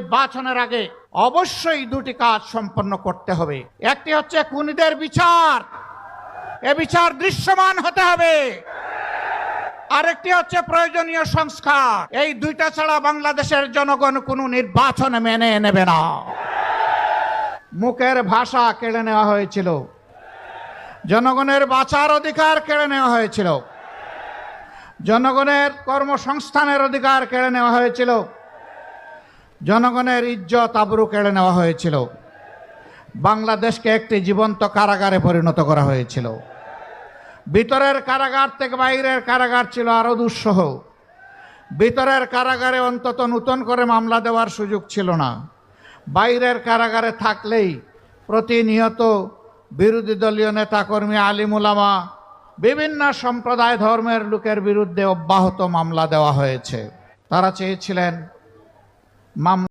নির্বাচনের আগে অবশ্যই দুটি কাজ সম্পন্ন করতে হবে। একটি হচ্ছে খুনিদের বিচার, এ বিচার দৃশ্যমান হতে হবে। আরেকটি হচ্ছে প্রয়োজনীয় সংস্কার। এই দুইটা ছাড়া বাংলাদেশের জনগণ কোনো নির্বাচন মেনে নেবে না। মুখের ভাষা কেড়ে নেওয়া হয়েছিল, জনগণের বাঁচার অধিকার কেড়ে নেওয়া হয়েছিল, জনগণের কর্মসংস্থানের অধিকার কেড়ে নেওয়া হয়েছিল, জনগণের ইজ্জত আবরু কেড়ে নেওয়া হয়েছিল। বাংলাদেশকে একটি জীবন্ত কারাগারে পরিণত করা হয়েছিল। ভিতরের কারাগার থেকে বাইরের কারাগার ছিল আরো দুঃসহ। ভিতরের কারাগারে অন্তত নতুন করে মামলা দেওয়ার সুযোগ ছিল না। বাইরের কারাগারে থাকলেই প্রতিনিয়ত বিরোধী দলীয় নেতাকর্মী, আলিম উলামা, বিভিন্ন সম্প্রদায় ধর্মের লোকের বিরুদ্ধে অব্যাহত মামলা দেওয়া হয়েছে। তারা চেয়েছিলেন মামলা